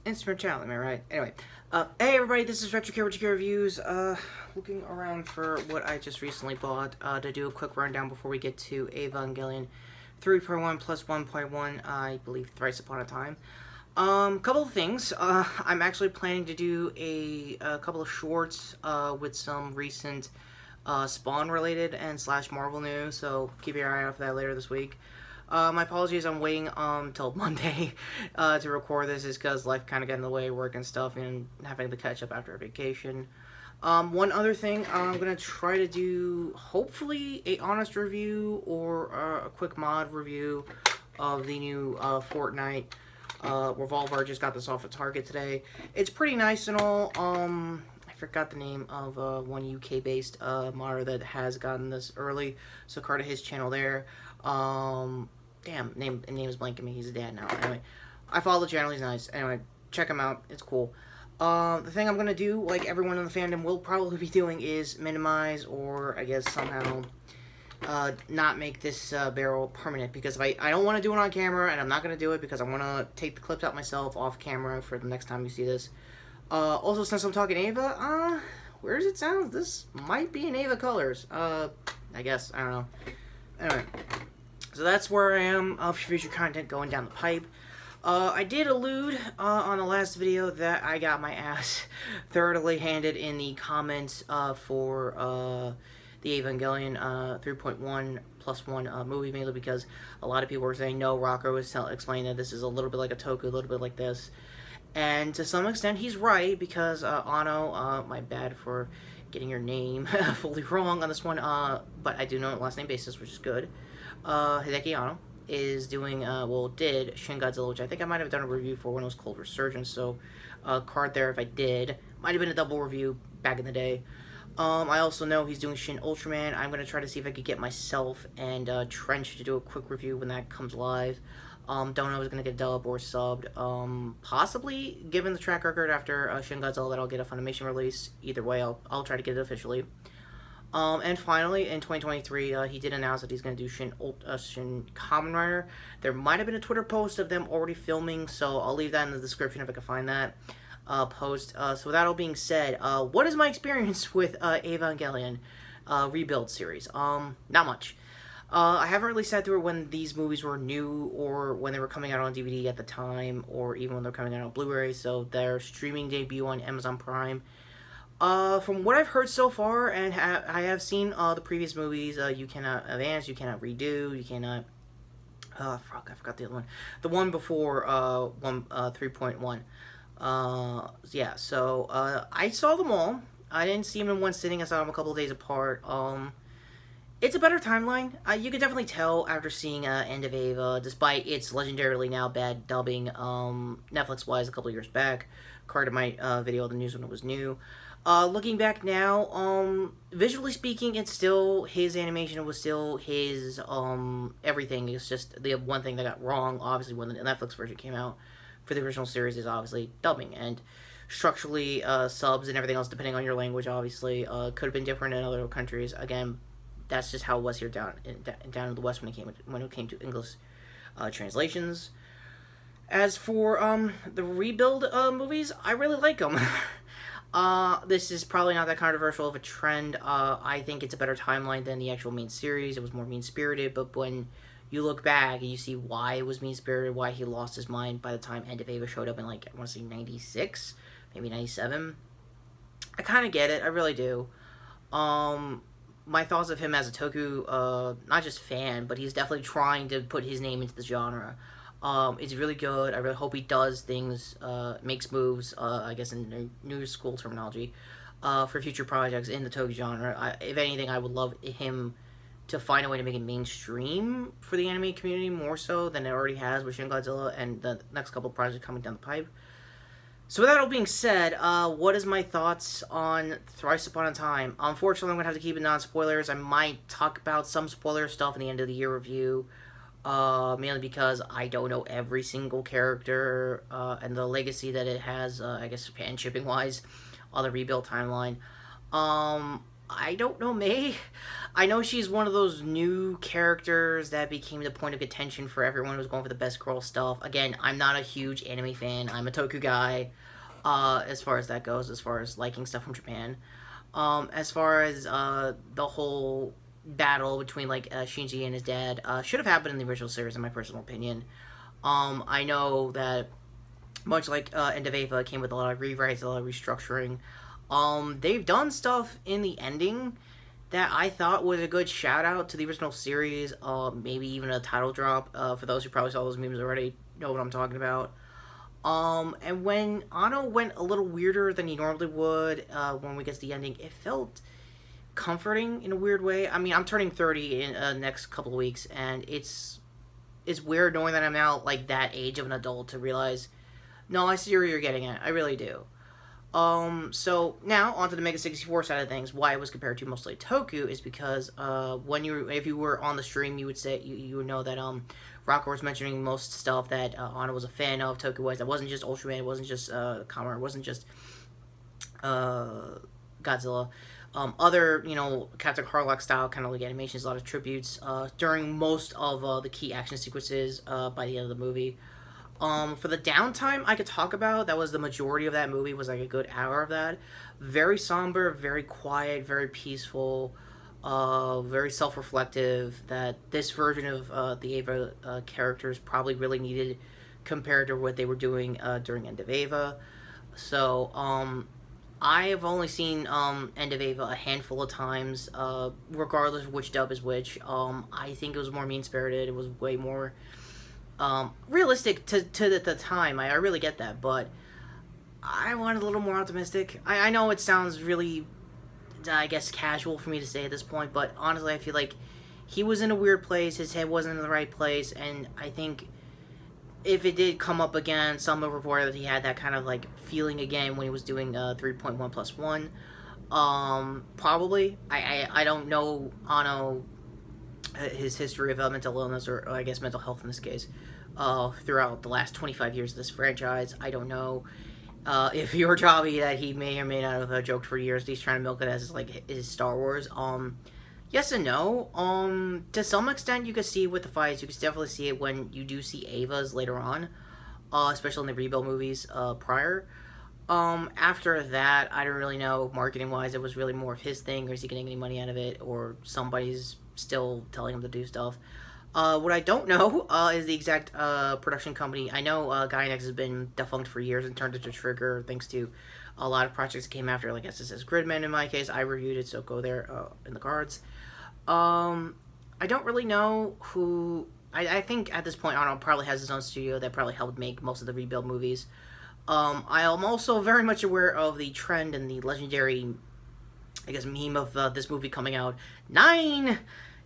Instrument channel, am I right? Anyway, hey everybody, this is Retrokid Reviews, looking around for what I just recently bought, to do a quick rundown before we get to Evangelion 3.1 plus 1.1, I believe Thrice Upon a Time. Couple of things, I'm actually planning to do a couple of shorts, with some recent, Spawn-related and / Marvel news, so keep your eye out for that later this week. My apologies, I'm waiting till Monday to record this, is because life kind of got in the way, work and stuff, and having to catch up after a vacation. One other thing, I'm going to try to do, hopefully, a honest review or a quick mod review of the new Fortnite Revolver. I just got this off at Target today. It's pretty nice and all. I forgot the name of one UK-based modder that has gotten this early, so card to his channel there. Damn, name is blanking me. He's a dad now. Anyway, I follow the channel. He's nice. Anyway, check him out. It's cool. The thing I'm gonna do, like everyone in the fandom will probably be doing, is minimize or I guess somehow not make this barrel permanent, because if I don't want to do it on camera, and I'm not gonna do it because I want to take the clips out myself off camera for the next time you see this. Also, since I'm talking Ava, where does it sound? This might be in Ava colors. I guess, I don't know. Anyway, so that's where I am for future content going down the pipe. I did allude on the last video that I got my ass thoroughly handed in the comments for the Evangelion 3.1 plus 1 movie, mainly because a lot of people were saying, no, Rocco was explaining that this is a little bit like a Toku, a little bit like this. And to some extent, he's right, because Ano, my bad for getting your name fully wrong on this one, but I do know it on a last name basis, which is good. Hideki Ano is doing, did Shin Godzilla, which I think I might have done a review for when it was called Resurgence, so card there if I did. Might have been a double review back in the day. I also know he's doing Shin Ultraman. I'm going to try to see if I could get myself and Trench to do a quick review when that comes live. Don't know if it's going to get dubbed or subbed. Possibly, given the track record after Shin Godzilla, that I'll get a Funimation release. Either way, I'll try to get it officially. And finally, in 2023, he did announce that he's going to do Shin Kamen Rider. There might have been a Twitter post of them already filming, so I'll leave that in the description if I can find that post. So with that all being said, what is my experience with Evangelion Rebuild series? Not much. I haven't really sat through it when these movies were new, or when they were coming out on DVD at the time, or even when they're coming out on Blu-ray, so their streaming debut on Amazon Prime. From what I've heard so far, and I have seen the previous movies, you cannot advance, you cannot redo, you cannot, I forgot the other one. The one before, 3.1. Yeah, so, I saw them all. I didn't see them in one sitting, I saw them a couple of days apart. It's a better timeline. You can definitely tell after seeing End of Ava, despite its legendarily now bad dubbing, Netflix-wise, a couple of years back. Card to my video, the news when it was new. Looking back now, visually speaking, it's still his animation. It was still his everything. It's just the one thing that got wrong, obviously, when the Netflix version came out for the original series, is obviously dubbing. And structurally, subs and everything else, depending on your language, obviously, could have been different in other countries. Again, that's just how it was here down in the West when it came to English translations. As for the Rebuild movies, I really like them. This is probably not that controversial of a trend. I think it's a better timeline than the actual main series. It was more mean-spirited, but when you look back and you see why it was mean-spirited, why he lost his mind by the time End of Ava showed up in, like, I want to say 96, maybe 97, I kind of get it. I really do. My thoughts of him as a Toku, not just fan, but he's definitely trying to put his name into the genre. It's really good. I really hope he does things, makes moves, I guess in new school terminology, for future projects in the Toku genre. If anything, I would love him to find a way to make it mainstream for the anime community, more so than it already has with Shin Godzilla and the next couple of projects coming down the pipe. So with that all being said, what is my thoughts on Thrice Upon a Time? Unfortunately, I'm going to have to keep it non-spoilers. I might talk about some spoiler stuff in the end of the year review, mainly because I don't know every single character, and the legacy that it has, I guess, fan shipping-wise, on the Rebuild timeline. I don't know May. I know she's one of those new characters that became the point of contention for everyone who's going for the best girl stuff. Again, I'm not a huge anime fan. I'm a toku guy, as far as that goes, as far as liking stuff from Japan. As far as the whole battle between like Shinji and his dad should have happened in the original series, in my personal opinion. I know that much like End of Ava came with a lot of rewrites, a lot of restructuring. They've done stuff in the ending that I thought was a good shout out to the original series. Maybe even a title drop. For those who probably saw those memes already, know what I'm talking about. And when Ano went a little weirder than he normally would, when we get to the ending, it felt comforting in a weird way. I mean, I'm turning 30 in next couple of weeks, and it's weird knowing that I'm now like that age of an adult to realize, no, I see where you're getting at. I really do. So now onto the Mega 64 side of things. Why it was compared to mostly Toku is because if you were on the stream, you would say you would know that Rocco was mentioning most stuff that Anna was a fan of Toku wise. That wasn't just Ultraman, it wasn't just Kamen, it wasn't just Godzilla. Other, Captain Harlock style kind of like animations, a lot of tributes during most of the key action sequences by the end of the movie. For the downtime I could talk about, that was the majority of that movie, was like a good hour of that. Very somber, very quiet, very peaceful, very self-reflective, that this version of the Ava characters probably really needed compared to what they were doing during End of Ava. So, I have only seen End of Ava a handful of times, regardless of which dub is which. I think it was more mean-spirited, it was way more realistic to the time. I really get that, but I wanted a little more optimistic. I know it sounds really, I guess, casual for me to say at this point, but honestly, I feel like he was in a weird place, his head wasn't in the right place, and I think if it did come up again, some have reported that he had that kind of, like, feeling again when he was doing 3.1+1. Probably. I don't know Ano, his history of mental illness, or I guess mental health in this case, throughout the last 25 years of this franchise. I don't know if you're JOBBY that he may or may not have joked for years that he's trying to milk it as like his Star Wars. Yes and no. To some extent you can see it with the fights. You can definitely see it when you do see Ava's later on, especially in the Rebuild movies prior. After that, I don't really know. Marketing wise, it was really more of his thing, or is he getting any money out of it, or somebody's still telling him to do stuff. What I don't know is the exact production company. I know Gainax has been defunct for years and turned into Trigger thanks to a lot of projects that came after, like SSS Gridman in my case. I reviewed it, so go there in the cards. I don't really know who... I think at this point, Arnold probably has his own studio that probably helped make most of the Rebuild movies. I am also very much aware of the trend and the legendary, I guess, meme of this movie coming out 9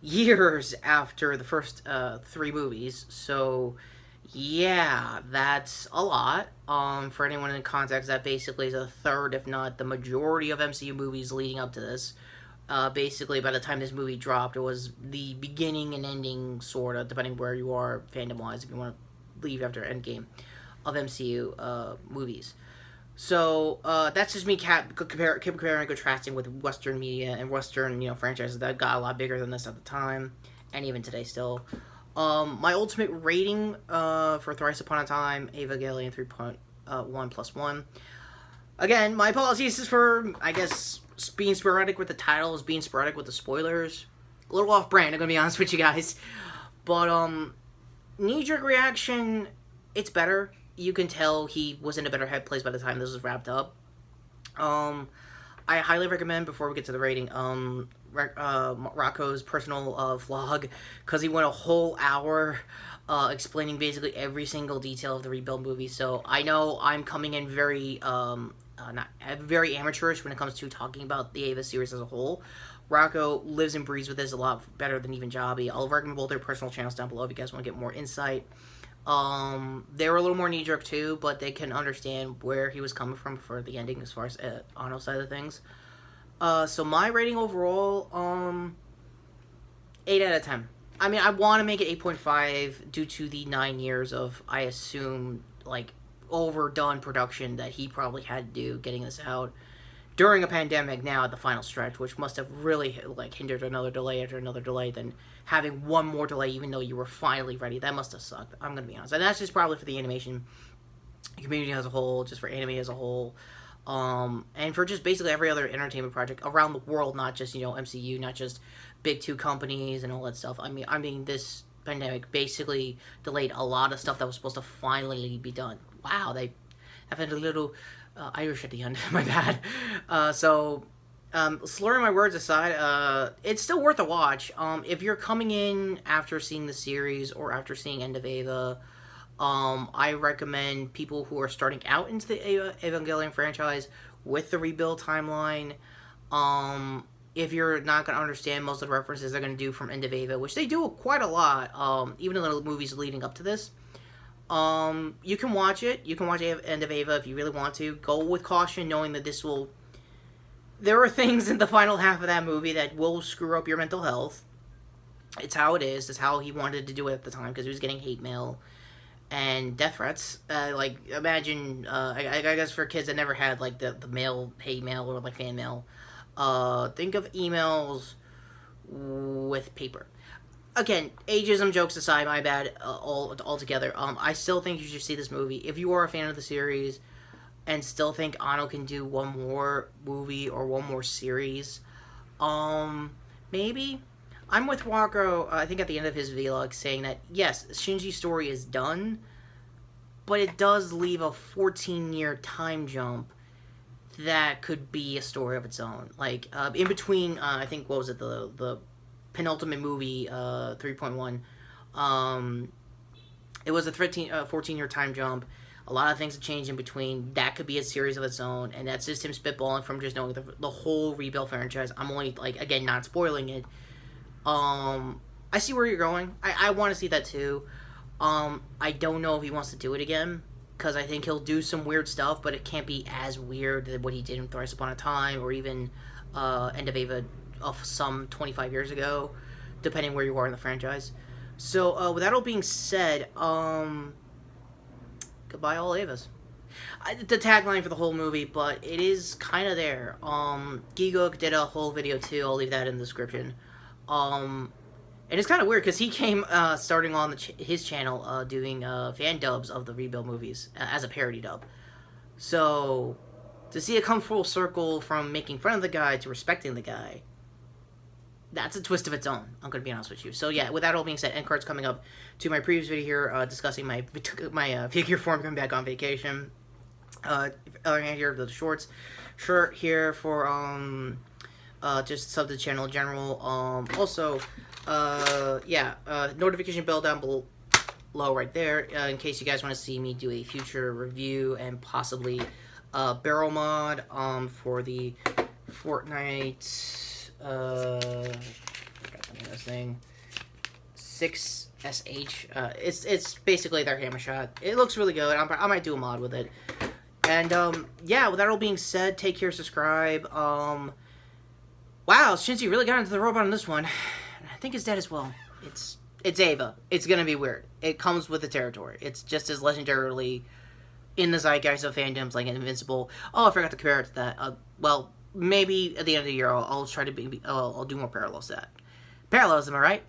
years after the first 3 movies. So, yeah, that's a lot. For anyone in context, that basically is a third, if not the majority of MCU movies leading up to this. Basically, by the time this movie dropped, it was the beginning and ending, sort of, depending where you are fandom-wise, if you want to leave after Endgame, of MCU movies. So, that's just me comparing and contrasting with Western media and Western, franchises that got a lot bigger than this at the time, and even today still. My ultimate rating for Thrice Upon a Time, Evangelion 3.1+1. Again, my apologies for, I guess, being sporadic with the titles, being sporadic with the spoilers. A little off-brand, I'm gonna be honest with you guys. But, knee-jerk reaction, it's better. You can tell he was in a better headplace by the time this was wrapped up. I highly recommend, before we get to the rating, Rocco's personal vlog, because he went a whole hour explaining basically every single detail of the Rebuild movie. So I know I'm coming in very very amateurish when it comes to talking about the Ava series as a whole. Rocco lives and breathes with this a lot better than even JOBBY. I'll recommend both their personal channels down below if you guys want to get more insight. They were a little more knee-jerk too, but they can understand where he was coming from for the ending as far as Arnold's side of things. So my rating overall, 8 out of 10. I mean, I want to make it 8.5 due to the 9 years of, I assume, like, overdone production that he probably had to do getting this out. during a pandemic now at the final stretch, which must have really like hindered another delay after another delay, then having one more delay even though you were finally ready. That must have sucked. I'm gonna be honest. And that's just probably for the animation community as a whole, just for anime as a whole. And for just basically every other entertainment project around the world, not just, you know, MCU, not just big two companies and all that stuff. I mean, this pandemic basically delayed a lot of stuff that was supposed to finally be done. Wow, I've had a little Irish at the end. My bad. Slurring my words aside, it's still worth a watch. If you're coming in after seeing the series or after seeing End of Eva, I recommend people who are starting out into the Evangelion franchise with the rebuild timeline. If you're not going to understand most of the references they're going to do from End of Eva, which they do quite a lot, even in the movies leading up to this, you can watch it. You can watch End of Eva if you really want to. Go with caution, knowing that there are things in the final half of that movie that will screw up your mental health. It's how it is. It's how he wanted to do it at the time, because he was getting hate mail and death threats. Imagine, I guess for kids that never had, like, the mail, hate mail, or, like, fan mail, think of emails with paper. Again, ageism jokes aside, my bad, altogether. I still think you should see this movie. If you are a fan of the series and still think Anno can do one more movie or one more series, maybe. I'm with Wako, I think at the end of his vlog, saying that, yes, Shinji's story is done, but it does leave a 14-year time jump that could be a story of its own. Like, in between, I think, what was it, the penultimate movie, 3.1, it was a 14-year time jump. A lot of things have changed in between. That could be a series of its own, and that's just him spitballing from just knowing the whole Rebuild franchise. I'm only, like, again, not spoiling it. I see where you're going. I want to see that too. I don't know if he wants to do it again, because I think he'll do some weird stuff, but it can't be as weird as what he did in Thrice Upon a Time, or even End of Eva of some 25 years ago, depending where you are in the franchise. So, with that all being said, goodbye all Evas. The tagline for the whole movie, but it is kind of there. Gigok did a whole video too. I'll leave that in the description. And it's kind of weird because he came starting on his channel doing fan dubs of the Rebuild movies as a parody dub. So to see it come full circle from making fun of the guy to respecting the guy, that's a twist of its own. I'm going to be honest with you. So yeah, with that all being said, end cards coming up to my previous video here discussing my figure form coming back on vacation. Other hand here, the shorts shirt here for just sub to the channel in general. Also, notification bell down below right there in case you guys want to see me do a future review and possibly barrel mod for the Fortnite. I forgot the name of this thing. 6SH. It's basically their hammer shot. It looks really good. I might do a mod with it. And yeah, with that all being said, take care, subscribe. Wow, Shinji really got into the robot on this one. I think it's dead as well. It's Eva. It's gonna be weird. It comes with the territory. It's just as legendarily in the zeitgeist of fandoms like Invincible. Oh, I forgot to compare it to that. Well, maybe at the end of the year I'll try to I'll do more parallels to that. Parallelism, alright?